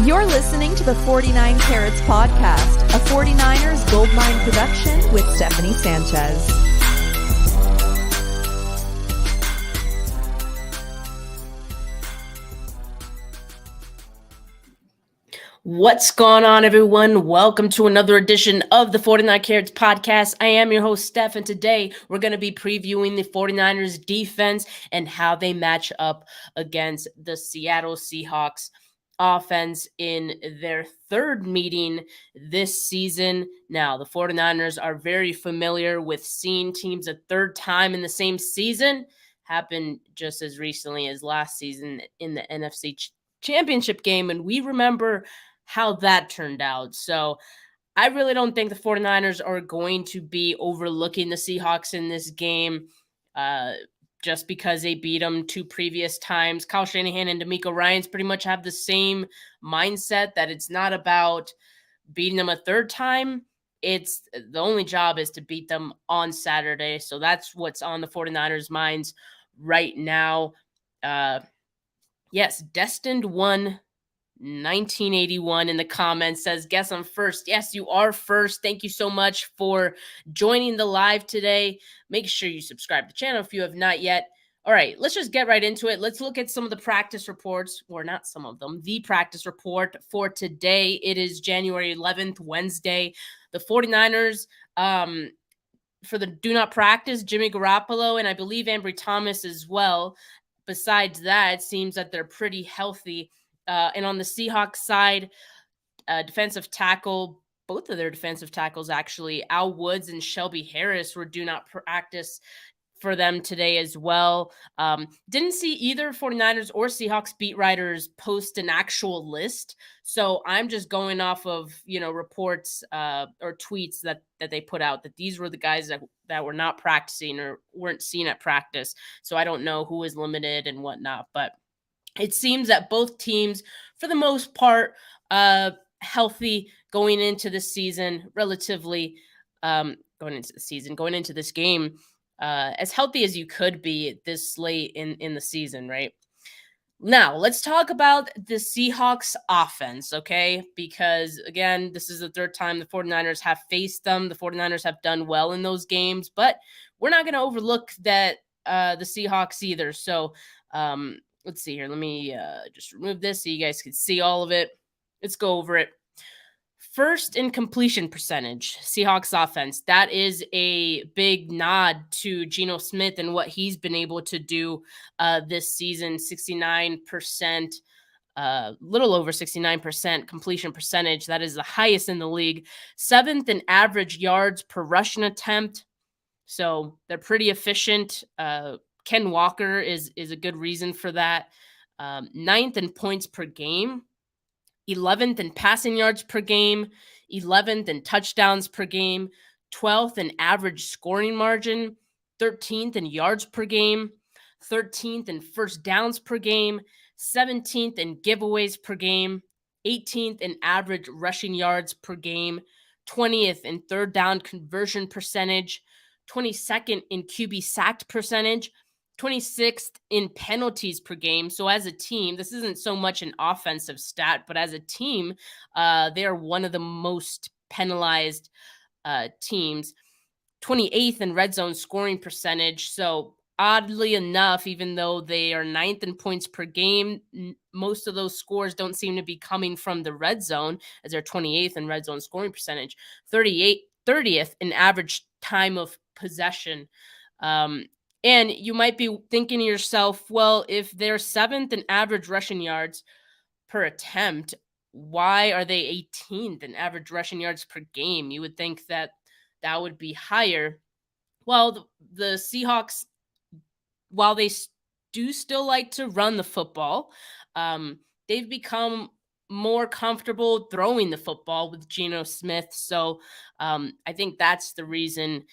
You're listening to the 49 Carats Podcast, a 49ers Goldmine production with Stephanie Sanchez. What's going on, everyone? Welcome to another edition of the 49 Carats Podcast. I am your host, Steph, and today we're going to be previewing the 49ers defense and how they match up against the Seattle Seahawks offense in their third meeting this season. Now, the 49ers are very familiar with seeing teams a third time in the same season. Happened just as recently as last season in the NFC Championship game, and we remember how that turned out. So I really don't think the 49ers are going to be overlooking the Seahawks in this game just because they beat them two previous times. Kyle Shanahan and D'Amico Ryans pretty much have the same mindset that it's not about beating them a third time. It's the only job is to beat them on Saturday. So that's what's on the 49ers' minds right now. Yes, Destined won 1981 in the comments says, guess I'm first. Yes, you are first. Thank you so much for joining the live today. Make sure you subscribe to the channel if you have not yet. All right, let's just get right into it. Let's look at some of the practice reports, or not some of them, the practice report for today. It is January 11th, Wednesday. The 49ers, for the do not practice, Jimmy Garoppolo, and I believe Ambry Thomas as well. Besides that, it seems that they're pretty healthy. And on the Seahawks side, defensive tackle, both of their defensive tackles, actually, Al Woods and Shelby Harris were do not practice for them today as well. Didn't see either 49ers or Seahawks beat writers post an actual list. So I'm just going off of, reports or tweets that they put out that these were the guys that were not practicing or weren't seen at practice. So I don't know who is limited and whatnot, but it seems that both teams, for the most part, healthy going into the season, relatively going into this game, as healthy as you could be this late in the season, right? Now, let's talk about the Seahawks offense, okay? Because, again, this is the third time the 49ers have faced them. The 49ers have done well in those games, but we're not going to overlook that the Seahawks either. So, let's see here. Let me just remove this so you guys can see all of it. Let's go over it. First in completion percentage, Seahawks offense. That is a big nod to Geno Smith and what he's been able to do this season. 69%, little over 69% completion percentage. That is the highest in the league. Seventh in average yards per rushing attempt. So they're pretty efficient. Ken Walker is a good reason for that. Ninth in points per game, 11th in passing yards per game, 11th in touchdowns per game, 12th in average scoring margin, 13th in yards per game, 13th in first downs per game, 17th in giveaways per game, 18th in average rushing yards per game, 20th in third down conversion percentage, 22nd in QB sacked percentage, 26th in penalties per game. So as a team, this isn't so much an offensive stat, but as a team, they are one of the most penalized teams. 28th in red zone scoring percentage. So oddly enough, even though they are 9th in points per game, most of those scores don't seem to be coming from the red zone, as they're 28th in red zone scoring percentage. 30th in average time of possession. And you might be thinking to yourself, well, if they're 7th in average rushing yards per attempt, why are they 18th in average rushing yards per game? You would think that would be higher. Well, the Seahawks, while they do still like to run the football, they've become more comfortable throwing the football with Geno Smith. So I think that's the reason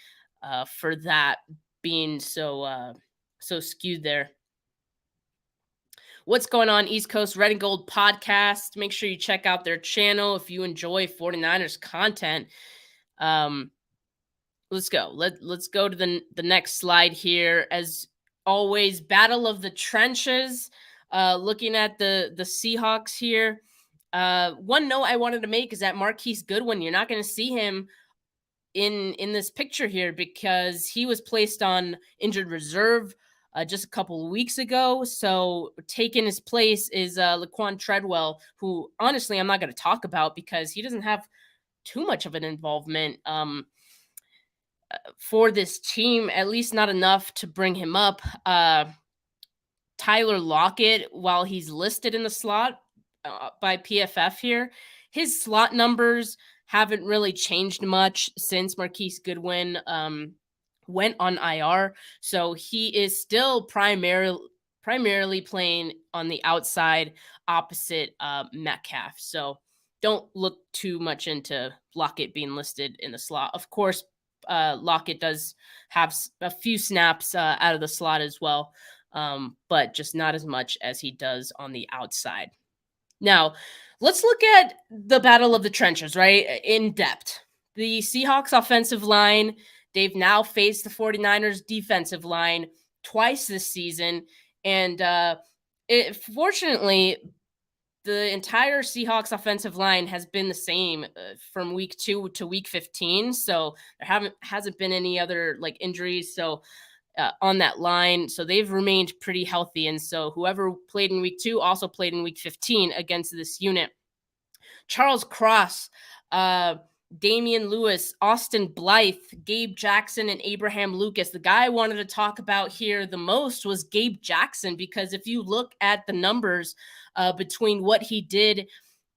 for that being so skewed there. What's going on, East Coast Red and Gold podcast? Make sure you check out their channel if you enjoy 49ers content. Let's go. Let's go to the next slide here. As always, battle of the trenches. Looking at the Seahawks here. One note I wanted to make is that Marquise Goodwin, you're not going to see him in this picture here because he was placed on injured reserve just a couple of weeks ago. So taking his place is Laquan Treadwell, who honestly I'm not going to talk about because he doesn't have too much of an involvement for this team, at least not enough to bring him up. Tyler Lockett, while he's listed in the slot by PFF here, his slot numbers haven't really changed much since Marquise Goodwin went on IR. So he is still primarily playing on the outside opposite Metcalf. So don't look too much into Lockett being listed in the slot. Of course, Lockett does have a few snaps out of the slot as well, but just not as much as he does on the outside. Now, let's look at the battle of the trenches, right? In depth. The Seahawks offensive line, they've now faced the 49ers defensive line twice this season. And fortunately, the entire Seahawks offensive line has been the same from week 2 to week 15. So there hasn't been any other like injuries. So on that line. So they've remained pretty healthy. And so whoever played in week 2 also played in week 15 against this unit. Charles Cross, Damian Lewis, Austin Blythe, Gabe Jackson, and Abraham Lucas. The guy I wanted to talk about here the most was Gabe Jackson, because if you look at the numbers between what he did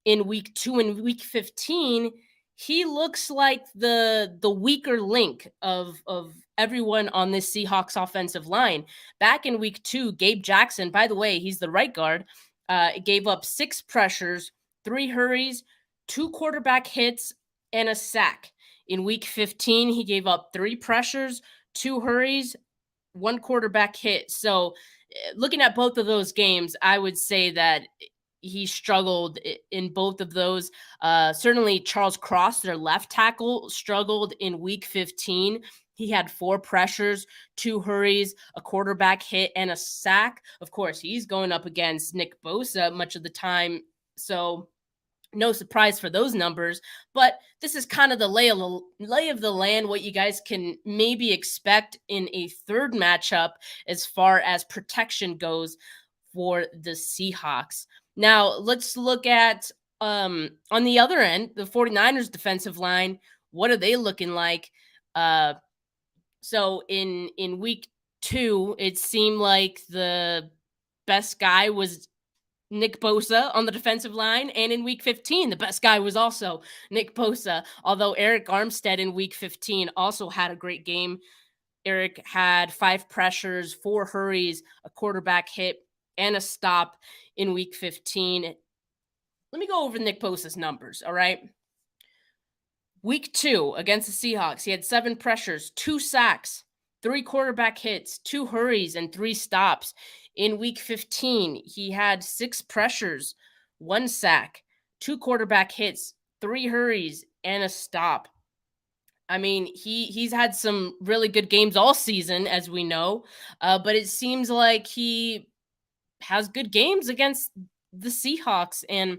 in week 2 and week 15, he looks like the weaker link of everyone on this Seahawks offensive line. Back in week 2, Gabe Jackson, by the way, he's the right guard, gave up 6 pressures, 3 hurries, 2 quarterback hits, and a sack. In week 15, he gave up 3 pressures, 2 hurries, 1 quarterback hit. So looking at both of those games, I would say that he struggled in both of those. Certainly Charles Cross, their left tackle, struggled in week 15. He had 4 pressures, 2 hurries, a quarterback hit, and a sack. Of course, he's going up against Nick Bosa much of the time. So no surprise for those numbers, but this is kind of the lay of the land, what you guys can maybe expect in a third matchup as far as protection goes for the Seahawks. Now, let's look at on the other end, the 49ers defensive line. What are they looking like? So in week 2, it seemed like the best guy was Nick Bosa on the defensive line. And in week 15, the best guy was also Nick Bosa, although Eric Armstead in week 15 also had a great game. Eric had 5 pressures, 4 hurries, a quarterback hit, and a stop in week 15. Let me go over Nick Bosa's numbers, all right? Week 2 against the Seahawks, he had 7 pressures, 2 sacks, 3 quarterback hits, 2 hurries, and 3 stops. In week 15, he had 6 pressures, 1 sack, 2 quarterback hits, 3 hurries, and a stop. I mean, he's had some really good games all season, as we know, but it seems like he has good games against the Seahawks. And,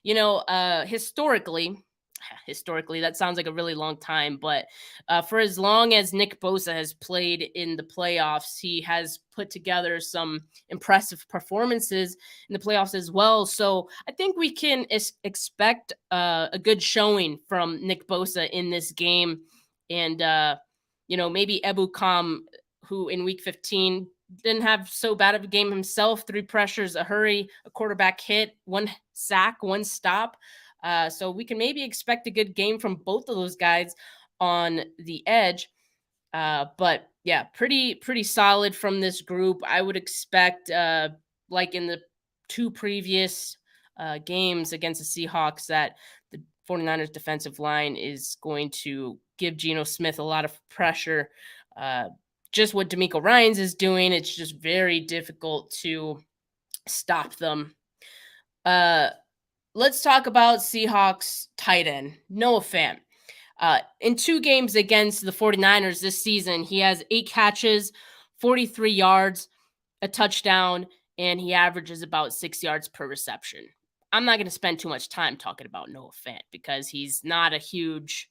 you know, historically, that sounds like a really long time, but for as long as Nick Bosa has played in the playoffs, he has put together some impressive performances in the playoffs as well. So I think we can expect a good showing from Nick Bosa in this game. And, you know, maybe Ebukam, who in week 15 didn't have so bad of a game himself, 3 pressures, a hurry, a quarterback hit, 1 sack, 1 stop. So we can maybe expect a good game from both of those guys on the edge. But yeah, pretty solid from this group. I would expect, like in the 2 previous games against the Seahawks, that the 49ers defensive line is going to give Geno Smith a lot of pressure. Just what D'Amico Ryans is doing, it's just very difficult to stop them. Let's talk about Seahawks tight end, Noah Fant. In 2 games against the 49ers this season, he has 8 catches, 43 yards, a touchdown, and he averages about 6 yards per reception. I'm not going to spend too much time talking about Noah Fant because he's not a huge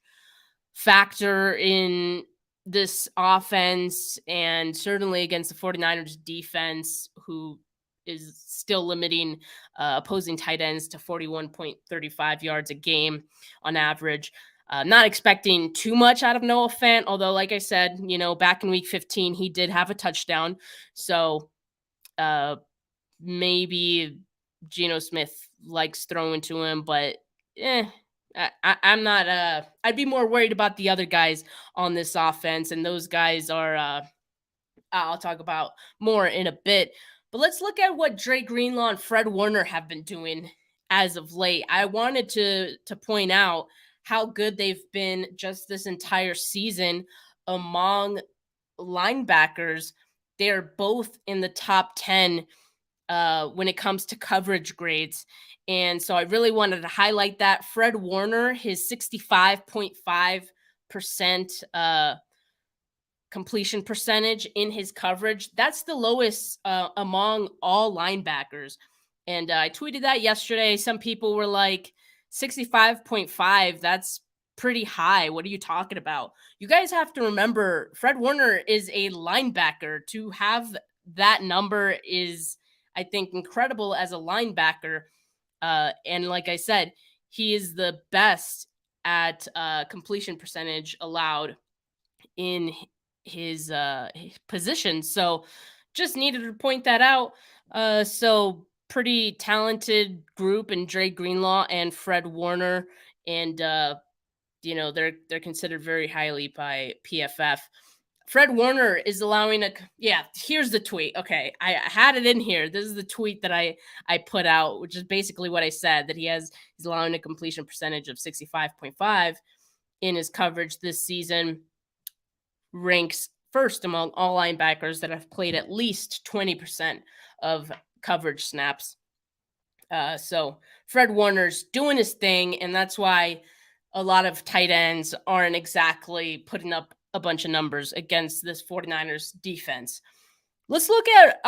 factor in this offense, and certainly against the 49ers defense, who is still limiting opposing tight ends to 41.35 yards a game on average. Not expecting too much out of Noah Fant, although, like I said, back in week 15, he did have a touchdown. So maybe Geno Smith likes throwing to him, but I'm not. I'd be more worried about the other guys on this offense, and those guys are. I'll talk about more in a bit. But let's look at what Dre Greenlaw and Fred Warner have been doing as of late. I wanted to point out how good they've been just this entire season among linebackers. They're both in the top 10 when it comes to coverage grades. And so I really wanted to highlight that. Fred Warner, his 65.5% completion percentage in his coverage, that's the lowest among all linebackers. And I tweeted that yesterday. Some people were like, 65.5, that's pretty high. What are you talking about? You guys have to remember, Fred Warner is a linebacker. To have that number is, I think, incredible as a linebacker. And like I said, he is the best at completion percentage allowed in his position. So just needed to point that out. So pretty talented group in Dre Greenlaw and Fred Warner. And, they're considered very highly by PFF. Fred Warner is allowing here's the tweet. Okay, I had it in here. This is the tweet that I put out, which is basically what I said, that he's allowing a completion percentage of 65.5 in his coverage this season. Ranks first among all linebackers that have played at least 20% of coverage snaps. So Fred Warner's doing his thing, and that's why a lot of tight ends aren't exactly putting up a bunch of numbers against this 49ers defense. Let's look at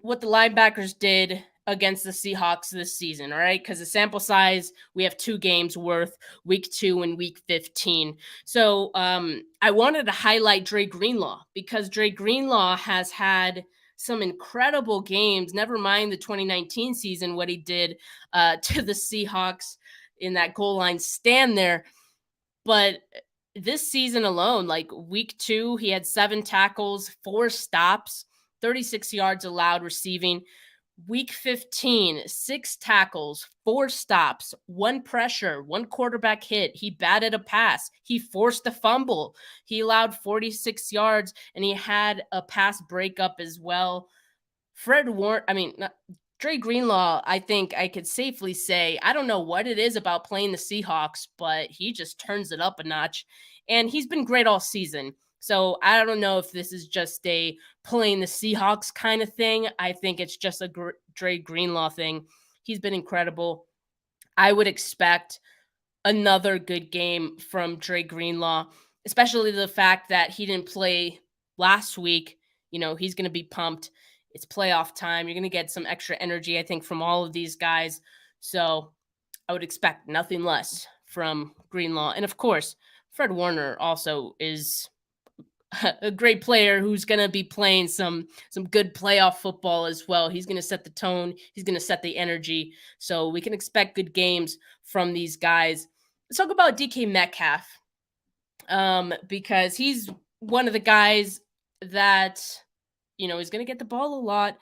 what the linebackers did against the Seahawks this season, all right? Because the sample size, we have 2 games worth, week 2 and week 15. So I wanted to highlight Dre Greenlaw because Dre Greenlaw has had some incredible games, never mind the 2019 season, what he did to the Seahawks in that goal line stand there. But this season alone, like week 2, he had 7 tackles, 4 stops, 36 yards allowed receiving. Week 15, 6 tackles, 4 stops, 1 pressure, 1 quarterback hit. He batted a pass. He forced a fumble. He allowed 46 yards, and he had a pass breakup as well. Dre Greenlaw, I think I could safely say, I don't know what it is about playing the Seahawks, but he just turns it up a notch. And he's been great all season. So I don't know if this is just a playing the Seahawks kind of thing. I think it's just a Dre Greenlaw thing. He's been incredible. I would expect another good game from Dre Greenlaw, especially the fact that he didn't play last week. He's going to be pumped. It's playoff time. You're going to get some extra energy, I think, from all of these guys. So I would expect nothing less from Greenlaw. And of course, Fred Warner also is a great player who's going to be playing some good playoff football as well. He's going to set the tone. He's going to set the energy. So we can expect good games from these guys. Let's talk about DK Metcalf because he's one of the guys that, he's going to get the ball a lot.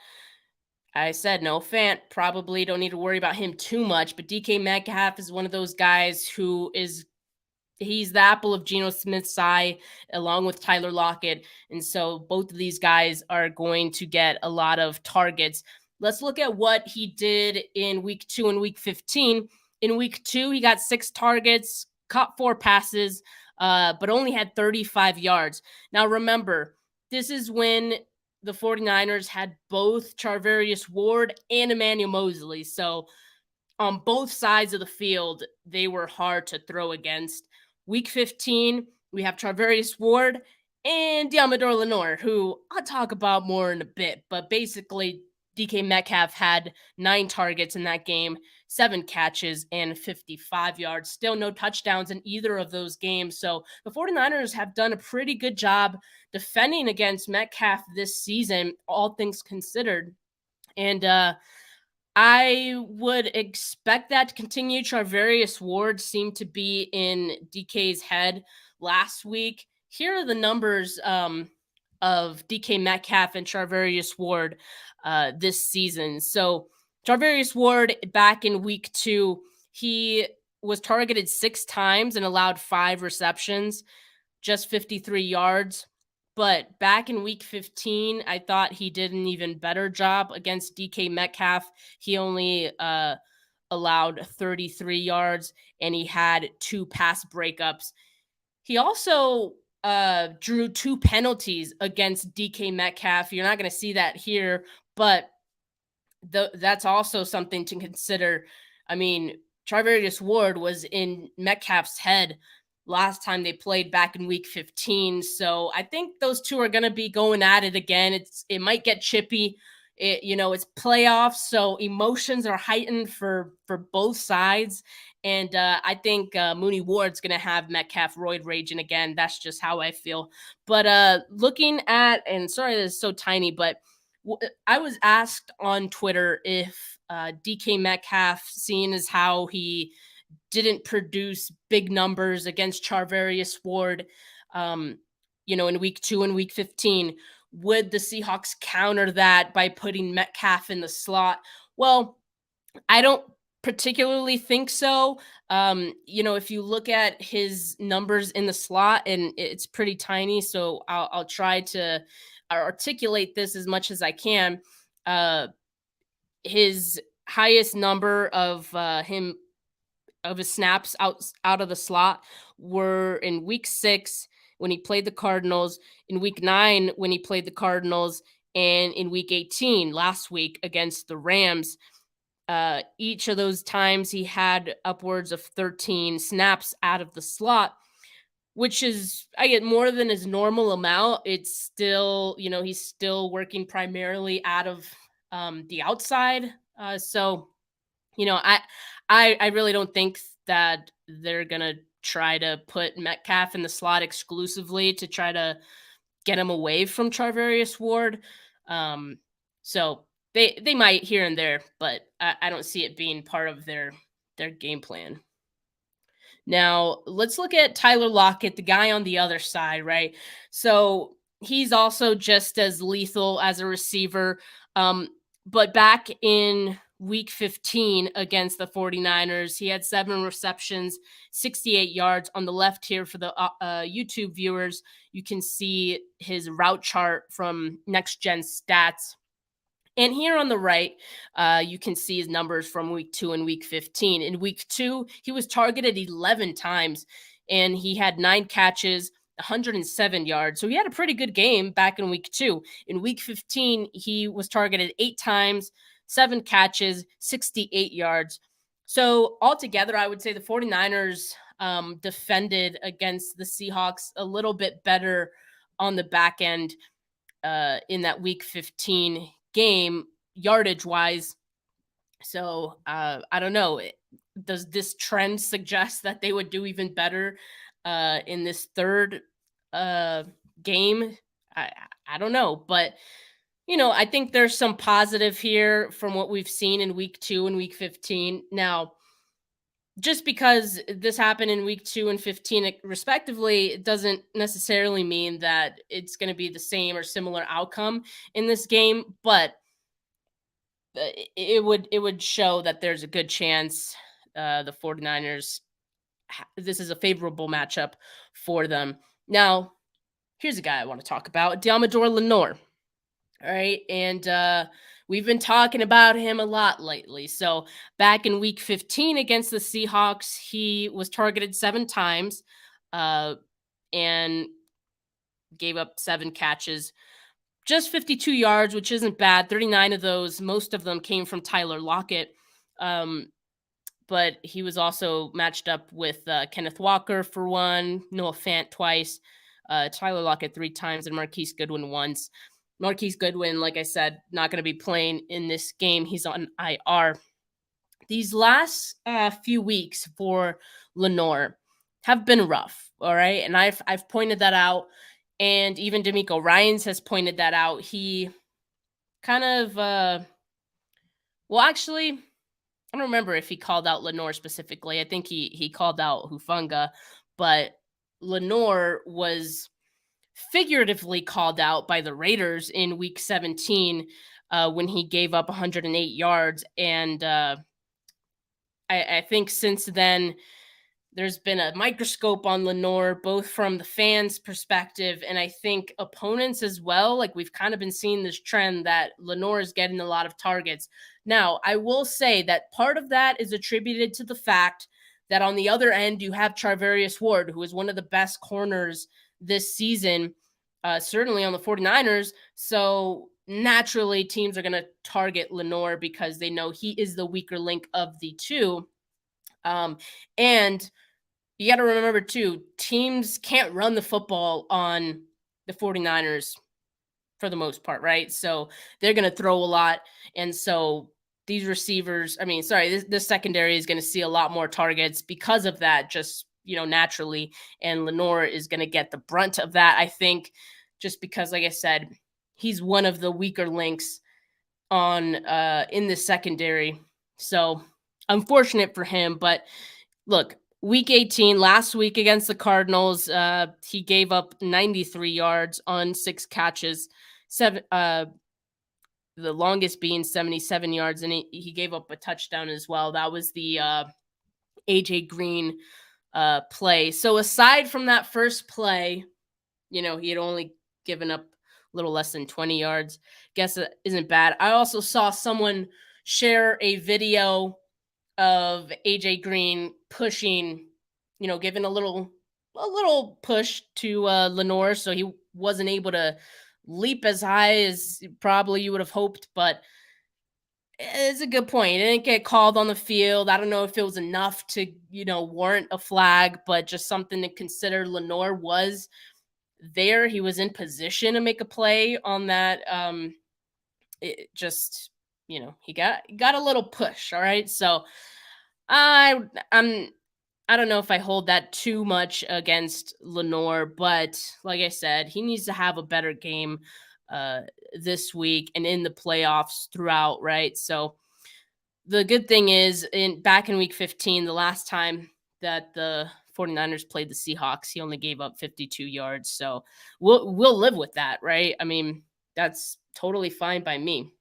I said Noah Fant, probably don't need to worry about him too much, but DK Metcalf is one of those guys who he's the apple of Geno Smith's eye, along with Tyler Lockett. And so both of these guys are going to get a lot of targets. Let's look at what he did in week 2 and week 15. In week 2, he got 6 targets, caught 4 passes, but only had 35 yards. Now, remember, this is when the 49ers had both Charvarius Ward and Emmanuel Moseley. So on both sides of the field, they were hard to throw against. Week 15, we have Charvarius Ward and Diamador Lenore, who I'll talk about more in a bit. But basically, DK Metcalf had 9 targets in that game, 7 catches, and 55 yards. Still no touchdowns in either of those games. So the 49ers have done a pretty good job defending against Metcalf this season, all things considered. And I would expect that to continue. Charvarius Ward seemed to be in DK's head last week. Here are the numbers of DK Metcalf and Charvarius Ward this season. So Charvarius Ward back in week 2, he was targeted 6 times and allowed 5 receptions, just 53 yards. But back in week 15, I thought he did an even better job against DK Metcalf. He only allowed 33 yards and he had 2 pass breakups. He also drew 2 penalties against DK Metcalf. You're not going to see that here, but that's also something to consider. I mean, Charvarius Ward was in Metcalf's head last time they played back in week 15. So I think those two are going to be going at it again. It might get chippy. It's playoffs, so emotions are heightened for both sides. And I think Mooney Ward's going to have Metcalf roid raging again. That's just how I feel. But looking at, and sorry this is so tiny, but I was asked on Twitter if DK Metcalf, seeing as how he didn't produce big numbers against Charvarius Ward, in week 2 and week 15, would the Seahawks counter that by putting Metcalf in the slot? Well, I don't particularly think so. If you look at his numbers in the slot, and it's pretty tiny, so I'll try to articulate this as much as I can. His highest number of his snaps out of the slot were in week 6 when he played the Cardinals, in week 9 when he played the Cardinals, and in week 18 last week against the Rams. Each of those times he had upwards of 13 snaps out of the slot, which is, I get more than his normal amount. It's still, he's still working primarily out of the outside. So I really don't think that they're going to try to put Metcalf in the slot exclusively to try to get him away from Charvarius Ward. So they might here and there, but I don't see it being part of their game plan. Now, let's look at Tyler Lockett, the guy on the other side, right? So he's also just as lethal as a receiver. But back in week 15 against the 49ers, he had 7 receptions, 68 yards. On the left here for the YouTube viewers, you can see his route chart from Next Gen Stats. And here on the right, you can see his numbers from week 2 and week 15. In week 2, he was targeted 11 times, and he had 9 catches, 107 yards. So he had a pretty good game back in week 2. In week 15, he was targeted 8 times, 7 catches, 68 yards. So altogether, I would say the 49ers defended against the Seahawks a little bit better on the back end in that week 15 game, yardage wise. So I don't know. Does this trend suggest that they would do even better in this third game? I don't know, but I think there's some positive here from what we've seen in week 2 and week 15. Now, just because this happened in week 2 and 15 respectively, it doesn't necessarily mean that it's going to be the same or similar outcome in this game, but it would show that there's a good chance the 49ers, this is a favorable matchup for them. Now, here's a guy I want to talk about, Deommodore Lenoir. All right, and we've been talking about him a lot lately. So back in week 15 against the Seahawks, he was targeted 7 times and gave up 7 catches, just 52 yards, which isn't bad. 39 of those, most of them came from Tyler Lockett. But he was also matched up with Kenneth Walker for 1, Noah Fant twice, Tyler Lockett 3 times, and Marquise Goodwin once. Marquise Goodwin, like I said, not going to be playing in this game. He's on IR. These last few weeks for Lenore have been rough, all right? And I've pointed that out, and even D'Amico Ryans has pointed that out. He kind of, well, actually, I don't remember if he called out Lenore specifically. I think he called out Hufanga, but Lenore was figuratively called out by the Raiders in week 17 when he gave up 108 yards. And I think since then, there's been a microscope on Lenore, both from the fans' perspective and I think opponents as well. Like we've kind of been seeing this trend that Lenore is getting a lot of targets. Now, I will say that part of that is attributed to the fact that on the other end, you have Charvarius Ward, who is one of the best corners this season, certainly on the 49ers. So naturally, teams are going to target Lenore because they know he is the weaker link of the two. And you got to remember, too, teams can't run the football on the 49ers for the most part, right? So they're going to throw a lot. And so these receivers, this secondary is going to see a lot more targets because of that, just, naturally. And Lenore is going to get the brunt of that, I think, just because, like I said, he's one of the weaker links on in the secondary. So unfortunate for him. But look, Week 18, last week against the Cardinals, he gave up 93 yards on 6 catches, the longest being 77 yards, and he gave up a touchdown as well. That was the AJ Green play. So aside from that first play, he had only given up a little less than 20 yards. Guess it isn't bad. I also saw someone share a video of AJ Green pushing, giving a little push to Lenore, so he wasn't able to leap as high as probably you would have hoped, but it's a good point. It didn't get called on the field. I don't know if it was enough to, warrant a flag, but just something to consider. Lenore was there. He was in position to make a play on that. It just, he got a little push. All right. So I don't know if I hold that too much against Lenore, but like I said, he needs to have a better game this week and in the playoffs throughout, right? So the good thing is back in week 15, the last time that the 49ers played the Seahawks, he only gave up 52 yards. So we'll live with that, right? I mean, that's totally fine by me.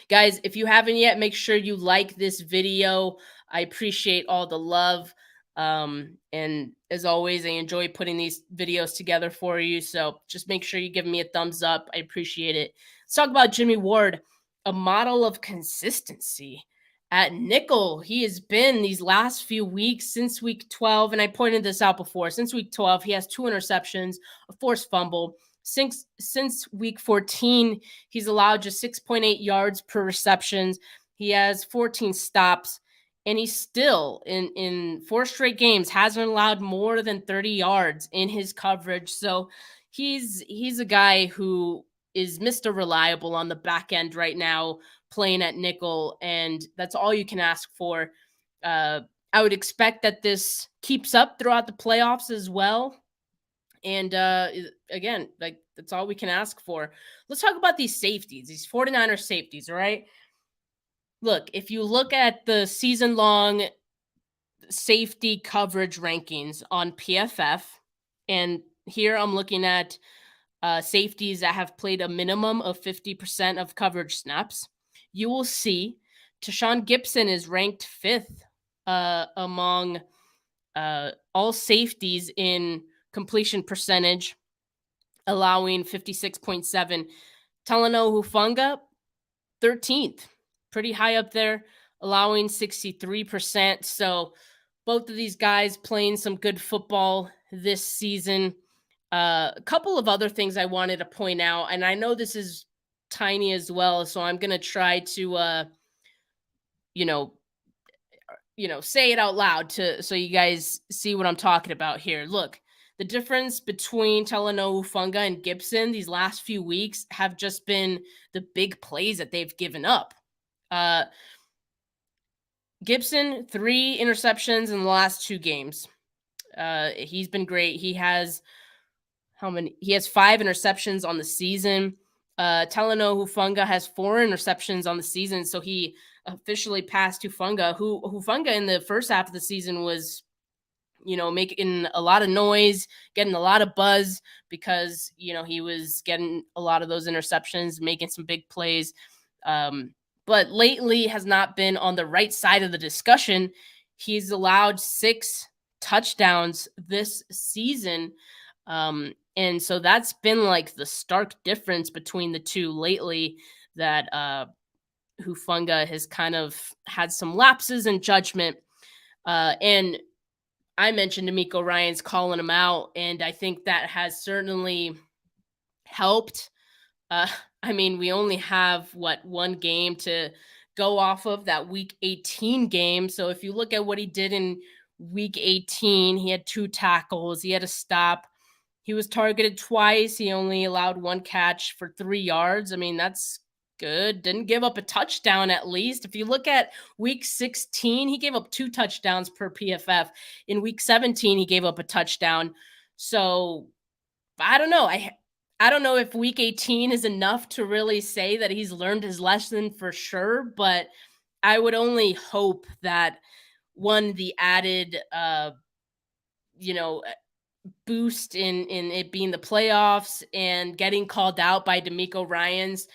Guys, if you haven't yet, make sure you like this video. I appreciate all the love. And as always, I enjoy putting these videos together for you. So just make sure you give me a thumbs up. I appreciate it. Let's talk about Jimmy Ward, a model of consistency at nickel. He has been these last few weeks since week 12. And I pointed this out before. Since week 12, he has 2 interceptions, a forced fumble. Since week 14, he's allowed just 6.8 yards per receptions. He has 14 stops. And he's still in 4 straight games hasn't allowed more than 30 yards in his coverage. So he's a guy who is Mr. Reliable on the back end right now, playing at nickel, and that's all you can ask for. I would expect that this keeps up throughout the playoffs as well. And again, like that's all we can ask for. Let's talk about these safeties, these 49er safeties, all right? Look, if you look at the season-long safety coverage rankings on PFF, and here I'm looking at safeties that have played a minimum of 50% of coverage snaps, you will see Tashawn Gibson is ranked 5th among all safeties in completion percentage, allowing 56.7. Talanoa Hufanga, 13th. Pretty high up there, allowing 63%. So both of these guys playing some good football this season. A couple of other things I wanted to point out, and I know this is tiny as well, so I'm going to try to, say it out loud so you guys see what I'm talking about here. Look, the difference between Talanoa Hufanga and Gibson these last few weeks have just been the big plays that they've given up. Gibson, 3 interceptions in the last 2 games. He's been great. He has how many? He has 5 interceptions on the season. Talanoa Hufanga has 4 interceptions on the season, so he officially passed Hufanga. Hufanga in the first half of the season was, making a lot of noise, getting a lot of buzz because, he was getting a lot of those interceptions, making some big plays. But lately has not been on the right side of the discussion. He's allowed 6 touchdowns this season. And so that's been like the stark difference between the two lately, that Hufanga has kind of had some lapses in judgment. And I mentioned D'Amico Ryans calling him out, and I think that has certainly helped. We only have one game to go off of, that week 18 game. So if you look at what he did in week 18, he had 2 tackles, he had a stop, he was targeted twice, he only allowed 1 catch for 3 yards. That's good. Didn't give up a touchdown, at least. If you look at week 16, he gave up 2 touchdowns per PFF. In week 17, he gave up a touchdown. So I don't know. I don't know if week 18 is enough to really say that he's learned his lesson for sure, but I would only hope that, one, the added boost in it being the playoffs and getting called out by D'Amico Ryans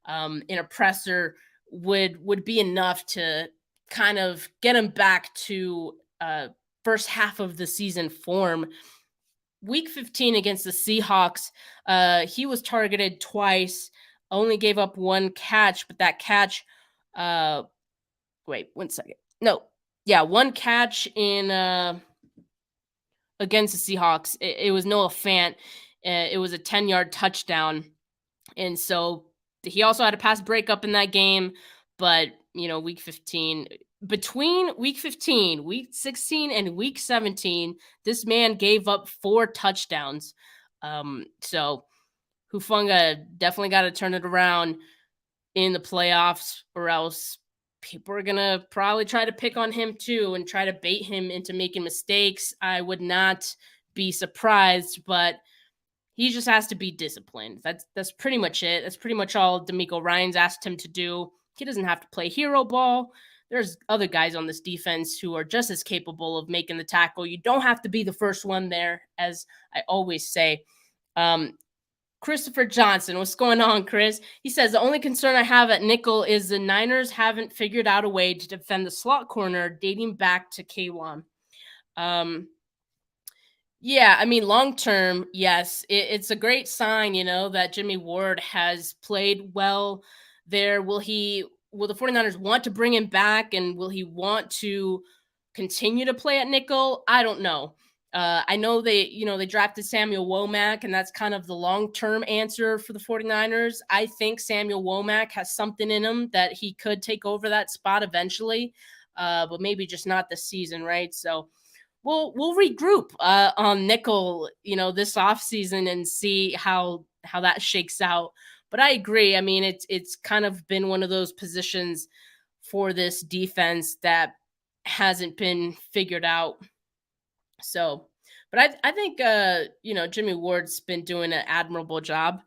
in a presser would be enough to kind of get him back to first half of the season form. Week 15 against the Seahawks, he was targeted twice, only gave up 1 catch, but that catch, wait, 1 second. No, yeah, 1 catch in against the Seahawks. It was Noah Fant. It was a 10-yard touchdown. And so he also had a pass breakup in that game, but, week 15, between week 15, week 16, and week 17, this man gave up 4 touchdowns. So Hufanga definitely got to turn it around in the playoffs, or else people are going to probably try to pick on him too and try to bait him into making mistakes. I would not be surprised, but he just has to be disciplined. That's pretty much it. That's pretty much all D'Amico Ryans asked him to do. He doesn't have to play hero ball. There's other guys on this defense who are just as capable of making the tackle. You don't have to be the first one there, as I always say. Christopher Johnson, what's going on, Chris? He says, the only concern I have at nickel is the Niners haven't figured out a way to defend the slot corner dating back to K1. Yeah, long term, yes, it's a great sign, that Jimmy Ward has played well there. Will the 49ers want to bring him back, and will he want to continue to play at nickel? I don't know. I know they drafted Samuel Womack, and that's kind of the long-term answer for the 49ers. I think Samuel Womack has something in him that he could take over that spot eventually, but maybe just not this season, right? So we'll regroup on nickel, this offseason and see how that shakes out. But I agree. It's kind of been one of those positions for this defense that hasn't been figured out. So, but I think, Jimmy Ward's been doing an admirable job.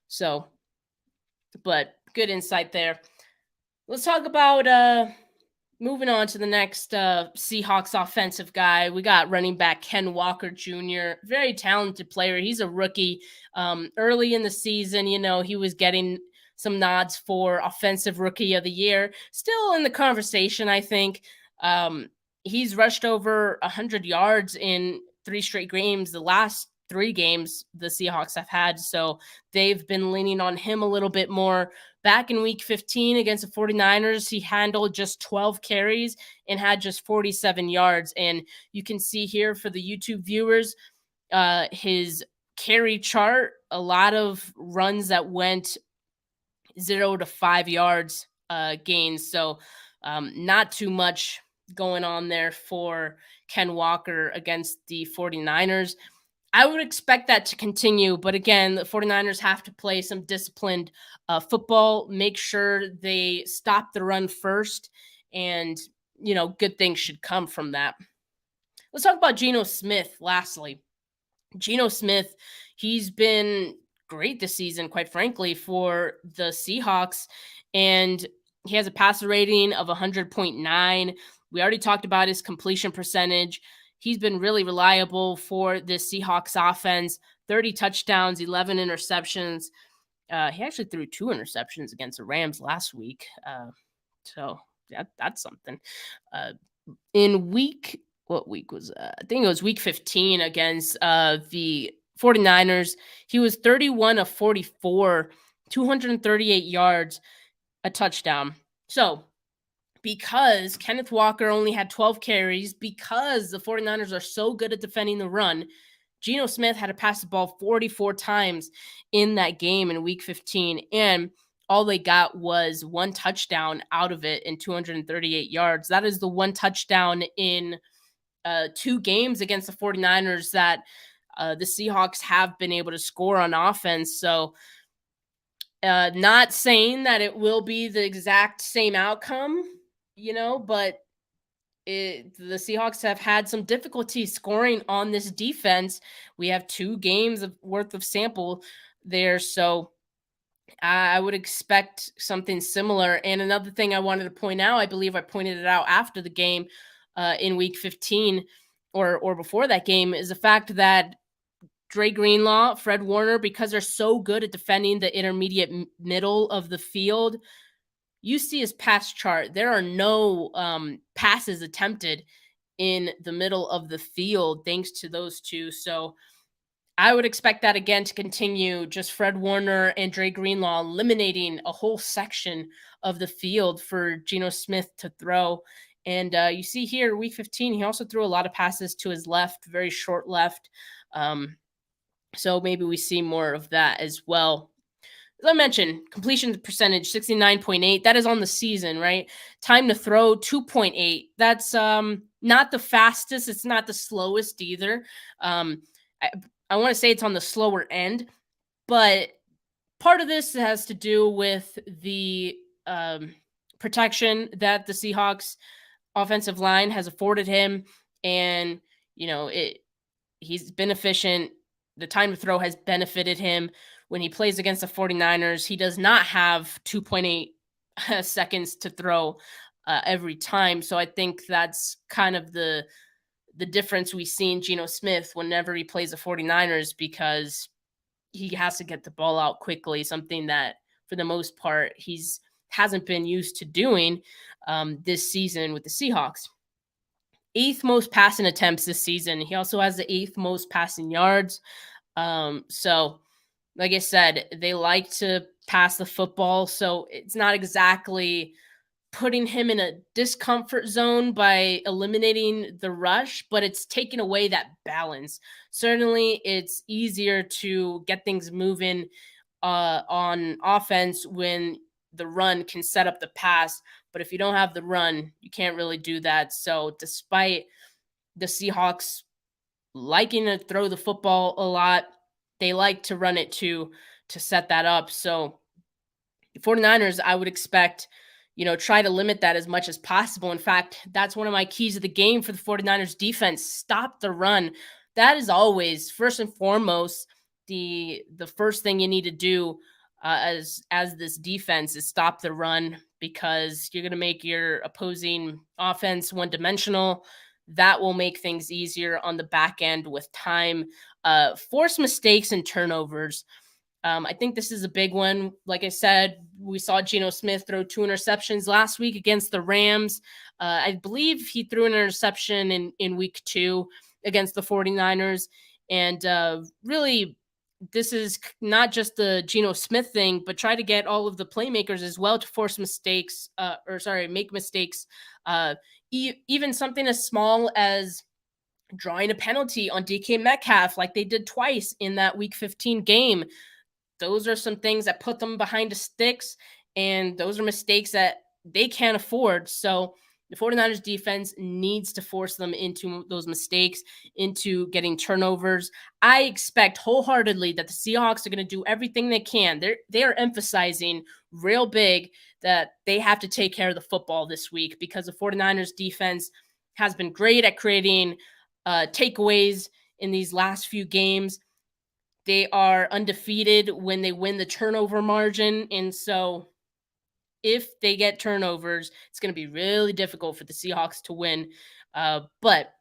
So, but good insight there. Let's talk about moving on to the next Seahawks offensive guy. We got running back Ken Walker Jr., very talented player. He's a rookie. Early in the season, he was getting some nods for Offensive Rookie of the Year. Still in the conversation, I think. He's rushed over 100 yards in 3 straight games, the last 3 games the Seahawks have had. So they've been leaning on him a little bit more. Back in week 15 against the 49ers, he handled just 12 carries and had just 47 yards. And you can see here for the YouTube viewers, his carry chart, a lot of runs that went 0 to 5 yards gains. So not too much going on there for Ken Walker against the 49ers. I would expect that to continue. But again, the 49ers have to play some disciplined football, make sure they stop the run first, and, good things should come from that. Let's talk about Geno Smith lastly. Geno Smith, he's been great this season, quite frankly, for the Seahawks. And he has a passer rating of 100.9. We already talked about his completion percentage. He's been really reliable for this Seahawks offense. 30 touchdowns, 11 interceptions. He actually threw 2 interceptions against the Rams last week. So that's something. In what week was I think it was week 15 against the 49ers. He was 31 of 44, 238 yards, a touchdown. So because Kenneth Walker only had 12 carries, because the 49ers are so good at defending the run, Geno Smith had to pass the ball 44 times in that game in week 15. And all they got was 1 touchdown out of it in 238 yards. That is the 1 touchdown in 2 games against the 49ers that the Seahawks have been able to score on offense. So not saying that it will be the exact same outcome, but the Seahawks have had some difficulty scoring on this defense. We have 2 games worth of sample there. So I would expect something similar. And another thing I wanted to point out, I believe I pointed it out after the game in week 15 or before that game, is the fact that Dre Greenlaw, Fred Warner, because they're so good at defending the intermediate middle of the field, you see his pass chart. There are no passes attempted in the middle of the field thanks to those two. So I would expect that again to continue. Just Fred Warner and Dre Greenlaw eliminating a whole section of the field for Geno Smith to throw. And you see here, week 15, he also threw a lot of passes to his left, very short left. So maybe we see more of that as well. As I mentioned, completion percentage 69.8. That is on the season, right? Time to throw 2.8. That's not the fastest. It's not the slowest either. I want to say it's on the slower end, but part of this has to do with the protection that the Seahawks offensive line has afforded him. And, he's been efficient. The time to throw has benefited him. When he plays against the 49ers, he does not have 2.8 seconds to throw every time. So I think that's kind of the difference we see in Geno Smith whenever he plays the 49ers, because he has to get the ball out quickly, something that for the most part hasn't been used to doing this season with the Seahawks. 8th most passing attempts this season. He also has the 8th most passing yards. So like I said, they like to pass the football. So it's not exactly putting him in a discomfort zone by eliminating the rush, but it's taking away that balance. Certainly it's easier to get things moving on offense when the run can set up the pass. But if you don't have the run, you can't really do that. So despite the Seahawks liking to throw the football a lot, they like to run it to set that up. So the 49ers, I would expect, try to limit that as much as possible. In fact, that's one of my keys of the game for the 49ers defense. Stop the run. That is always, first and foremost, the first thing you need to do as this defense is stop the run, because you're going to make your opposing offense one-dimensional. That will make things easier on the back end with time. Force mistakes and turnovers. I think this is a big one. Like I said, we saw Geno Smith throw 2 interceptions last week against the Rams. I believe he threw an interception in week 2 against the 49ers. And really, this is not just the Geno Smith thing, but try to get all of the playmakers as well to force mistakes, make mistakes. Even something as small as drawing a penalty on DK Metcalf, like they did twice in that week 15 game. Those are some things that put them behind the sticks, and those are mistakes that they can't afford. So The 49ers defense needs to force them into those mistakes, into getting turnovers. I expect wholeheartedly that the Seahawks are going to do everything they can. They are emphasizing real big that they have to take care of the football this week, because the 49ers defense has been great at creating takeaways in these last few games. They are undefeated when they win the turnover margin. And so if they get turnovers, it's going to be really difficult for the Seahawks to win. But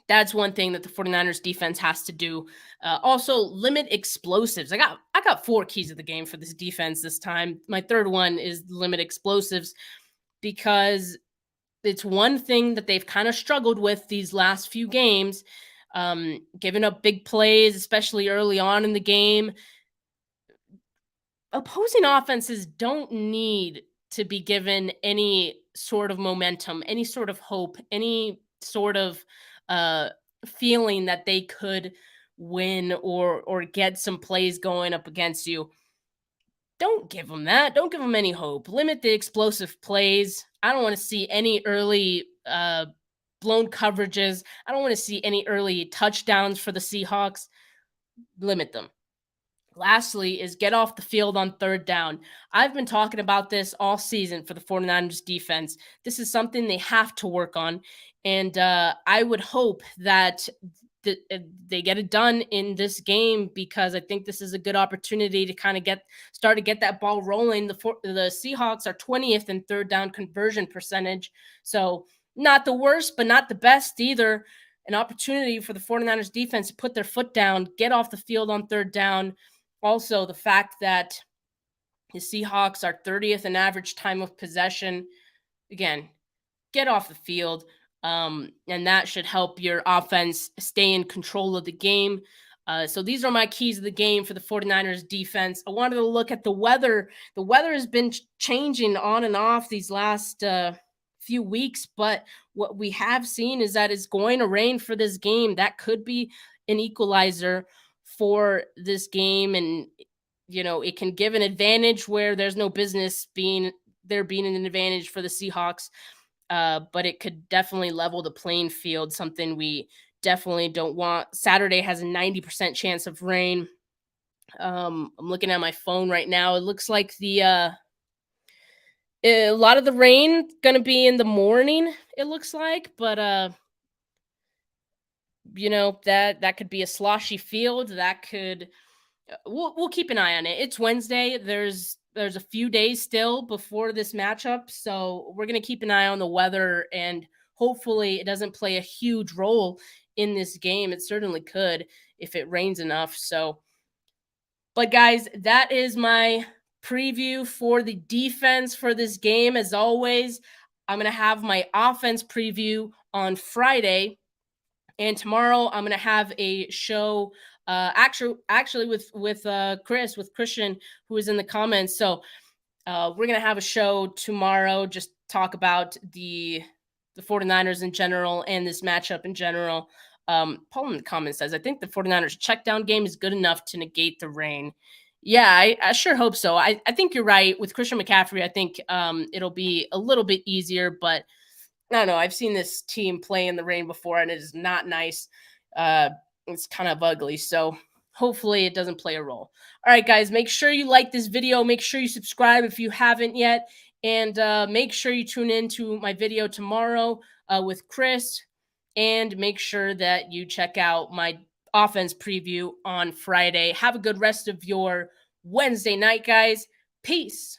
that's one thing that the 49ers defense has to do. Also, limit explosives. I got 4 keys of the game for this defense this time. My third one is limit explosives, because it's one thing that they've kind of struggled with these last few games, giving up big plays, especially early on in the game. Opposing offenses don't need to be given any sort of momentum, any sort of hope, any sort of feeling that they could win or get some plays going up against you. Don't give them that. Don't give them any hope. Limit the explosive plays. I don't want to see any early blown coverages. I don't want to see any early touchdowns for the Seahawks. Limit them. Lastly is get off the field on third down. I've been talking about this all season for the 49ers defense. This is something they have to work on. And I would hope that they get it done in this game, because I think this is a good opportunity to kind of start to get that ball rolling. The Seahawks are 20th in third down conversion percentage. So not the worst, but not the best either. An opportunity for the 49ers defense to put their foot down, get off the field on third down. Also, the fact that the Seahawks are 30th in average time of possession. Again, get off the field, and that should help your offense stay in control of the game. So these are my keys of the game for the 49ers defense. I wanted to look at the weather. The weather has been changing on and off these last few weeks, but what we have seen is that it's going to rain for this game. That could be an equalizer for this game, and it can give an advantage where there's no business being an advantage for the Seahawks, but it could definitely level the playing field, something we definitely don't want. Saturday has a 90% chance of rain. I'm looking at my phone right now. It looks like a lot of the rain going to be in the morning, it looks like, but that could be a sloshy field. That could we'll keep an eye on it. It's Wednesday. There's a few days still before this matchup, so we're going to keep an eye on the weather, and hopefully it doesn't play a huge role in this game. It certainly could if it rains enough. But guys, that is my preview for the defense for this game. As always, I'm going to have my offense preview on Friday. And tomorrow I'm going to have a show actually with Christian, who is in the comments. So we're going to have a show tomorrow, just talk about the 49ers in general and this matchup in general. Paul in the comments says, I think the 49ers check down game is good enough to negate the rain. Yeah, I sure hope so. I think you're right. With Christian McCaffrey, I think it'll be a little bit easier, but I don't know. I've seen this team play in the rain before, and it is not nice. It's kind of ugly. So hopefully it doesn't play a role. All right, guys, make sure you like this video. Make sure you subscribe if you haven't yet. And make sure you tune in to my video tomorrow with Chris. And make sure that you check out my offense preview on Friday. Have a good rest of your Wednesday night, guys. Peace.